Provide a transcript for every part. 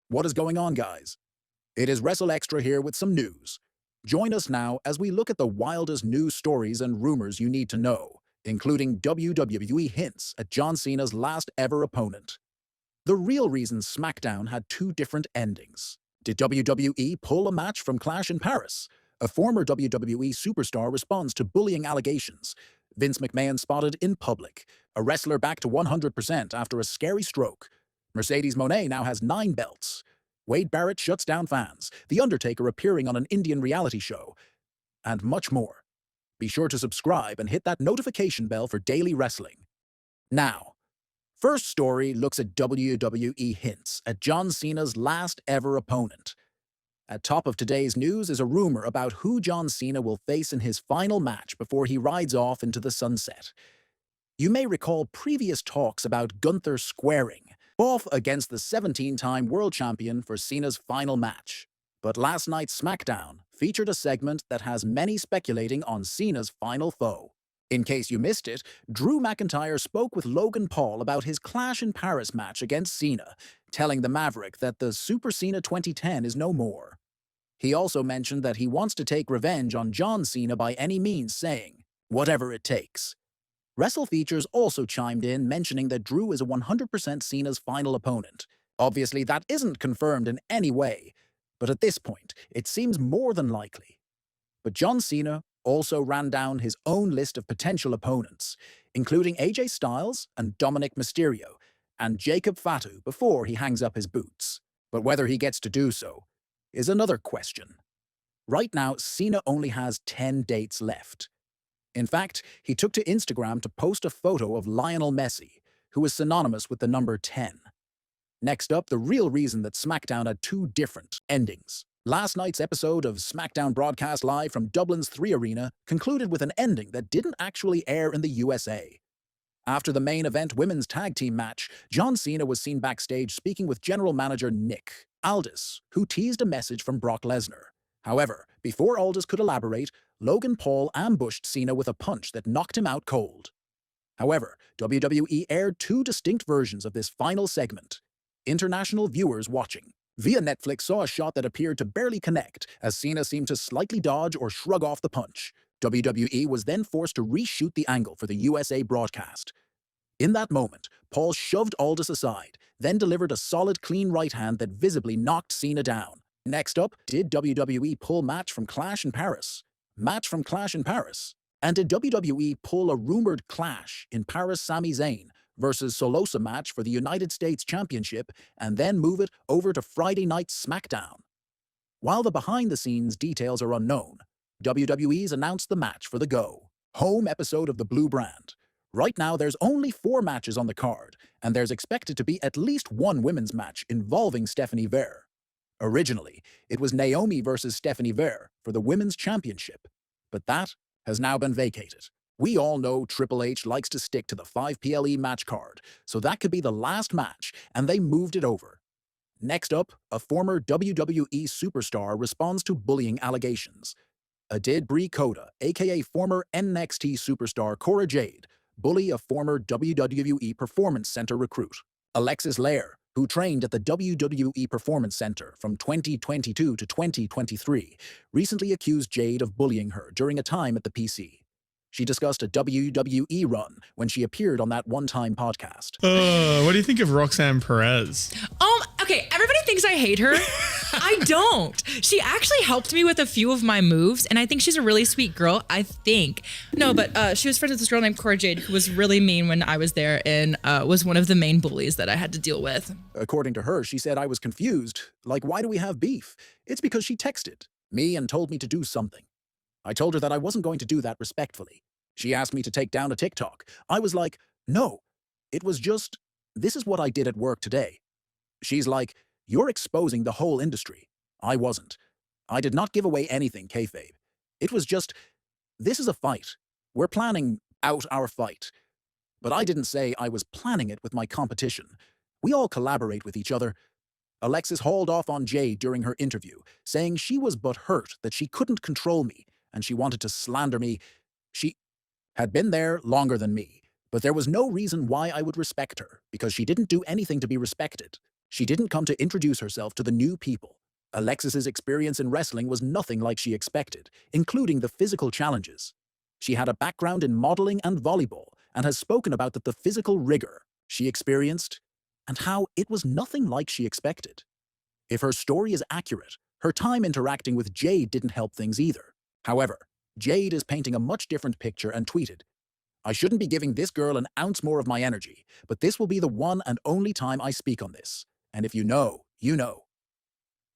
What is going on, guys? It is wrestleXtra here with some news. Join us now as we look at the wildest news stories and rumors you need to know, including WWE hints at John Cena's last ever opponent. The real reason SmackDown had two different endings. Did WWE pull a match from Clash in Paris? A former WWE superstar responds to bullying allegations. Vince McMahon spotted in public. A wrestler back to 100% after a scary stroke. Mercedes Moné now has 9 belts. Wade Barrett shuts down fans. The Undertaker appearing on an Indian reality show. And much more. Be sure to subscribe and hit that notification bell for daily wrestling. Now, first story looks at WWE hints at John Cena's last ever opponent. At top of today's news is a rumor about who John Cena will face in his final match before he rides off into the sunset. You may recall previous talks about Gunther squaring off against the 17-time world champion for Cena's final match. But last night's SmackDown featured a segment that has many speculating on Cena's final foe. In case you missed it, Drew McIntyre spoke with Logan Paul about his Clash in Paris match against Cena, telling the Maverick that the Super Cena 2010 is no more. He also mentioned that he wants to take revenge on John Cena by any means, saying, "Whatever it takes." WrestleFeatures also chimed in, mentioning that Drew is 100% Cena's final opponent. Obviously, that isn't confirmed in any way, but at this point, it seems more than likely. But John Cena also ran down his own list of potential opponents, including AJ Styles and Dominic Mysterio, and Jacob Fatu before he hangs up his boots. But whether he gets to do so is another question. Right now, Cena only has 10 dates left. In fact, he took to Instagram to post a photo of Lionel Messi, who is synonymous with the number 10. Next up, the real reason that SmackDown had two different endings. Last night's episode of SmackDown broadcast live from Dublin's 3 Arena concluded with an ending that didn't actually air in the USA. After the main event women's tag team match, John Cena was seen backstage speaking with general manager Nick Aldis, who teased a message from Brock Lesnar. However, before Aldis could elaborate, Logan Paul ambushed Cena with a punch that knocked him out cold. However, WWE aired two distinct versions of this final segment. International viewers watching via Netflix saw a shot that appeared to barely connect, as Cena seemed to slightly dodge or shrug off the punch. WWE was then forced to reshoot the angle for the USA broadcast. In that moment, Paul shoved Aldis aside, then delivered a solid clean right hand that visibly knocked Cena down. Next up, did WWE pull match from Clash in Paris? Match from Clash in Paris? And did WWE pull a rumored Clash in Paris Sami Zayn versus Solosa match for the United States Championship and then move it over to Friday Night SmackDown? While the behind-the-scenes details are unknown, WWE's announced the match for the Go Home episode of the Blue Brand. Right now, there's only 4 matches on the card, and there's expected to be at least one women's match involving Stephanie Ver. Originally, it was Naomi versus Stephanie Ver for the Women's Championship, but that has now been vacated. We all know Triple H likes to stick to the 5 PLE match card, so that could be the last match, and they moved it over. Next up, a former WWE superstar responds to bullying allegations. Did Brie Coda, aka former NXT superstar Cora Jade, bully a former WWE Performance Center recruit? Alexis Lair, who trained at the WWE Performance Center from 2022 to 2023, recently accused Jade of bullying her during a time at the PC. She discussed a WWE run when she appeared on that one-time podcast. What do you think of Roxanne Perez? Okay, everybody thinks I hate her. I don't. She actually helped me with a few of my moves, and I think she's a really sweet girl, I think. No, but she was friends with this girl named Cora Jade, who was really mean when I was there and was one of the main bullies that I had to deal with. According to her, she said I was confused. Like, why do we have beef? It's because she texted me and told me to do something. I told her that I wasn't going to do that respectfully. She asked me to take down a TikTok. I was like, no. It was just, this is what I did at work today. She's like, you're exposing the whole industry. I wasn't. I did not give away anything, kayfabe. It was just, this is a fight. We're planning out our fight. But I didn't say I was planning it with my competition. We all collaborate with each other. Alexis hauled off on Jade during her interview, saying she was but hurt that she couldn't control me and she wanted to slander me. She had been there longer than me, but there was no reason why I would respect her, because she didn't do anything to be respected. She didn't come to introduce herself to the new people. Alexis's experience in wrestling was nothing like she expected, including the physical challenges. She had a background in modeling and volleyball and has spoken about the physical rigor she experienced and how it was nothing like she expected. If her story is accurate, her time interacting with Jade didn't help things either. However, Jade is painting a much different picture and tweeted, "I shouldn't be giving this girl an ounce more of my energy, but this will be the one and only time I speak on this. And if you know, you know."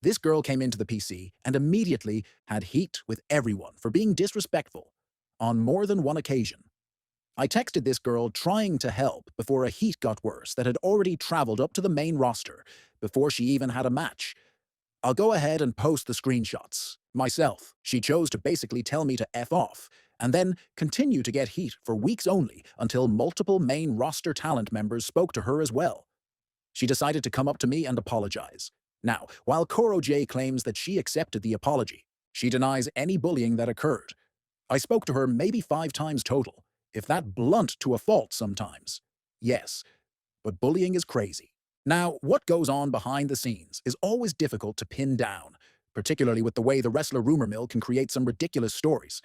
This girl came into the PC and immediately had heat with everyone for being disrespectful on more than one occasion. I texted this girl trying to help before a heat got worse that had already traveled up to the main roster before she even had a match. I'll go ahead and post the screenshots. Myself, she chose to basically tell me to F off, and then continue to get heat for weeks only until multiple main roster talent members spoke to her as well. She decided to come up to me and apologize. Now, while Koro J claims that she accepted the apology, she denies any bullying that occurred. I spoke to her maybe 5 times total, if that blunt to a fault sometimes. Yes, but bullying is crazy. Now, what goes on behind the scenes is always difficult to pin down, particularly with the way the wrestler rumor mill can create some ridiculous stories.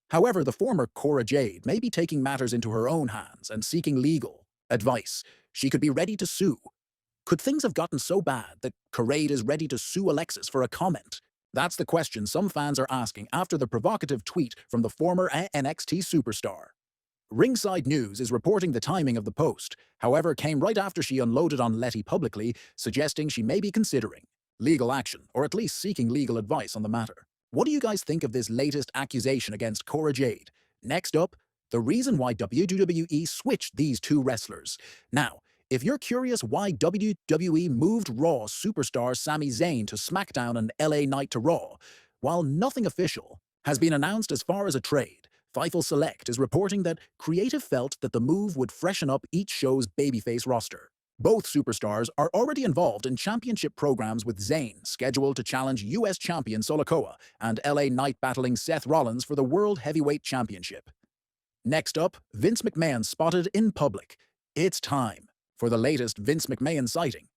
However, the former Cora Jade may be taking matters into her own hands and seeking legal advice. She could be ready to sue. Could things have gotten so bad that Corade is ready to sue Alexis for a comment? That's the question some fans are asking after the provocative tweet from the former NXT superstar. Ringside News is reporting the timing of the post, however, came right after she unloaded on Letty publicly, suggesting she may be considering legal action, or at least seeking legal advice on the matter. What do you guys think of this latest accusation against Cora Jade? Next up, the reason why WWE switched these two wrestlers. Now, if you're curious why WWE moved Raw superstar Sami Zayn to SmackDown and LA Knight to Raw, while nothing official has been announced as far as a trade, Fightful Select is reporting that creative felt that the move would freshen up each show's babyface roster. Both superstars are already involved in championship programs, with Zayn scheduled to challenge US champion Solokoa and LA Knight battling Seth Rollins for the World Heavyweight Championship. Next up, Vince McMahon spotted in public. It's time for the latest Vince McMahon sighting,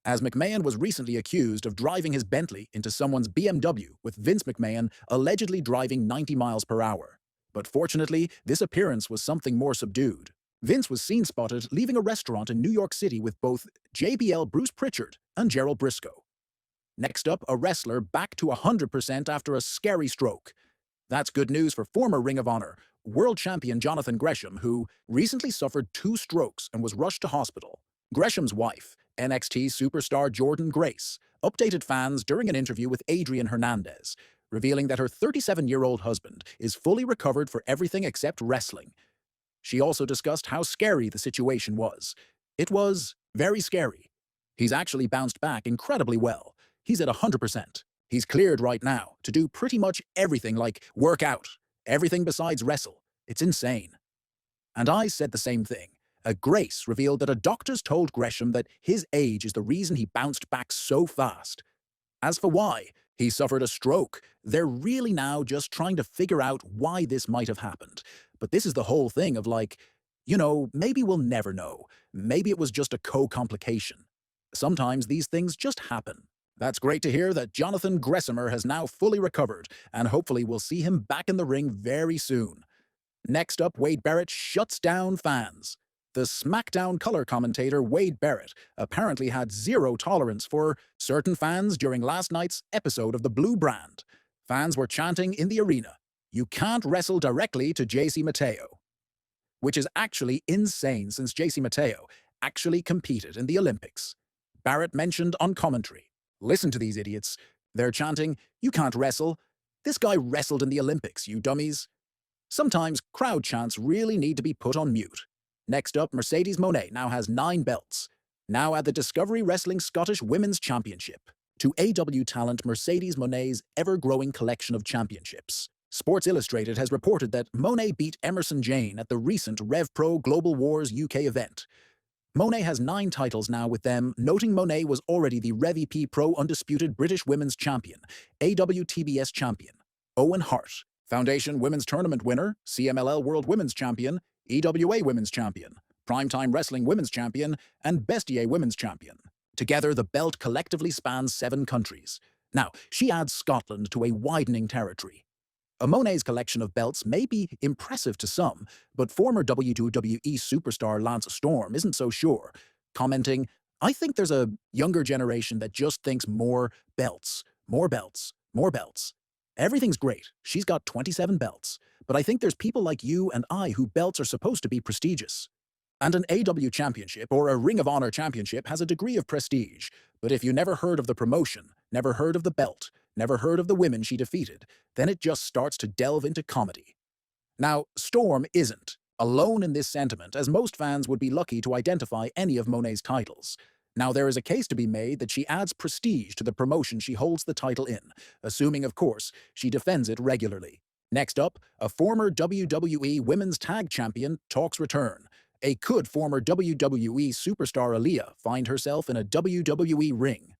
as McMahon was recently accused of driving his Bentley into someone's BMW, with Vince McMahon allegedly driving 90 miles per hour. But fortunately, this appearance was something more subdued. Vince was seen spotted leaving a restaurant in New York City with both JBL Bruce Pritchard and Gerald Briscoe. Next up, a wrestler back to 100% after a scary stroke. That's good news for former Ring of Honor world champion Jonathan Gresham, who recently suffered 2 strokes and was rushed to hospital. Gresham's wife, NXT superstar Jordynne Grace, updated fans during an interview with Adrian Hernandez, revealing that her 37-year-old husband is fully recovered for everything except wrestling. She also discussed how scary the situation was. It was very scary. He's actually bounced back incredibly well. He's at 100%. He's cleared right now to do pretty much everything, like work out, everything besides wrestle. It's insane. And I said the same thing. Grace revealed that a doctor's told Gresham that his age is the reason he bounced back so fast. As for why he suffered a stroke, they're really now just trying to figure out why this might have happened. But this is the whole thing of like, maybe we'll never know. Maybe it was just a co-complication. Sometimes these things just happen. That's great to hear that Jonathan Gresham has now fully recovered, and hopefully we'll see him back in the ring very soon. Next up, Wade Barrett shuts down fans. The SmackDown color commentator Wade Barrett apparently had zero tolerance for certain fans during last night's episode of the Blue Brand. Fans were chanting in the arena, "You can't wrestle directly to JC Mateo," which is actually insane since JC Mateo actually competed in the Olympics. Barrett mentioned on commentary, "Listen to these idiots. They're chanting, 'You can't wrestle.' This guy wrestled in the Olympics, you dummies." Sometimes crowd chants really need to be put on mute. Next up, Mercedes Mone now has 9 belts. Now at the Discovery Wrestling Scottish Women's Championship. To AW talent Mercedes Mone's ever-growing collection of championships. Sports Illustrated has reported that Mone beat Emerson Jane at the recent RevPro Global Wars UK event. Mone has 9 titles now with them, noting Mone was already the RevEP Pro Undisputed British Women's Champion, AWTBS Champion, Owen Hart, Foundation Women's Tournament winner, CMLL World Women's Champion, EWA Women's Champion, Primetime Wrestling Women's Champion, and Bestiae Women's Champion. Together, the belt collectively spans 7 countries. Now, she adds Scotland to a widening territory. Mone's collection of belts may be impressive to some, but former WWE superstar Lance Storm isn't so sure, commenting, "I think there's a younger generation that just thinks more belts, more belts, more belts. Everything's great. She's got 27 belts, but I think there's people like you and I who belts are supposed to be prestigious. And an AW championship or a Ring of Honor championship has a degree of prestige, but if you never heard of the promotion, never heard of the belt, never heard of the women she defeated, then it just starts to delve into comedy." Now, Storm isn't alone in this sentiment, as most fans would be lucky to identify any of Mone's titles. Now, there is a case to be made that she adds prestige to the promotion she holds the title in, assuming, of course, she defends it regularly. Next up, a former WWE Women's Tag Champion talks return. Could former WWE superstar Aaliyah find herself in a WWE ring?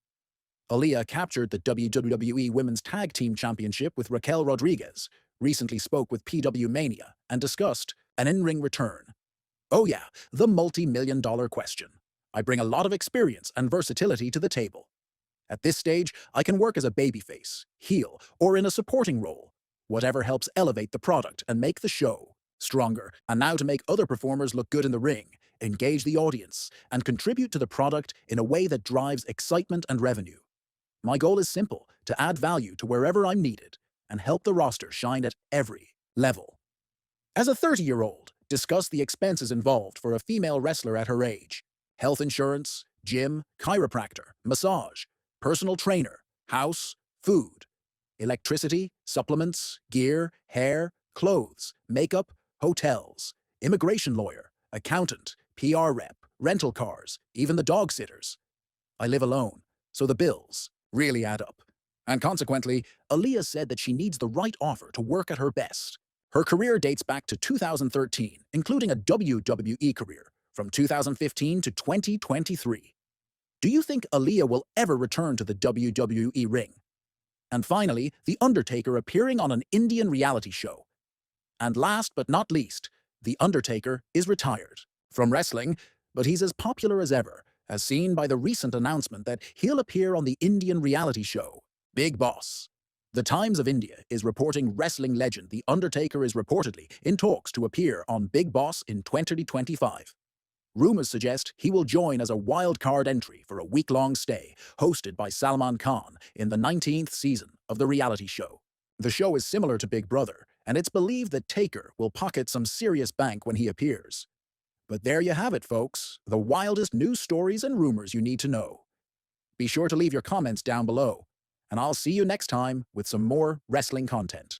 Aaliyah captured the WWE Women's Tag Team Championship with Raquel Rodriguez, recently spoke with PW Mania, and discussed an in-ring return. "Oh yeah, the multi-million-dollar question. I bring a lot of experience and versatility to the table. At this stage, I can work as a babyface, heel, or in a supporting role. Whatever helps elevate the product and make the show stronger, and now to make other performers look good in the ring, engage the audience, and contribute to the product in a way that drives excitement and revenue. My goal is simple, to add value to wherever I'm needed, and help the roster shine at every level." As a 30-year-old, discuss the expenses involved for a female wrestler at her age. Health insurance, gym, chiropractor, massage, personal trainer, house, food, electricity, supplements, gear, hair, clothes, makeup, hotels, immigration lawyer, accountant, PR rep, rental cars, even the dog sitters. I live alone, so the bills really add up. And consequently, Aaliyah said that she needs the right offer to work at her best. Her career dates back to 2013, including a WWE career from 2015 to 2023. Do you think Aaliyah will ever return to the WWE ring? And finally, The Undertaker appearing on an Indian reality show. And last but not least, The Undertaker is retired from wrestling, but he's as popular as ever, as seen by the recent announcement that he'll appear on the Indian reality show, Big Boss. The Times of India is reporting wrestling legend The Undertaker is reportedly in talks to appear on Big Boss in 2025. Rumors suggest he will join as a wild card entry for a week-long stay, hosted by Salman Khan in the 19th season of the reality show. The show is similar to Big Brother, and it's believed that Taker will pocket some serious bank when he appears. But there you have it, folks, the wildest news stories and rumors you need to know. Be sure to leave your comments down below, and I'll see you next time with some more wrestling content.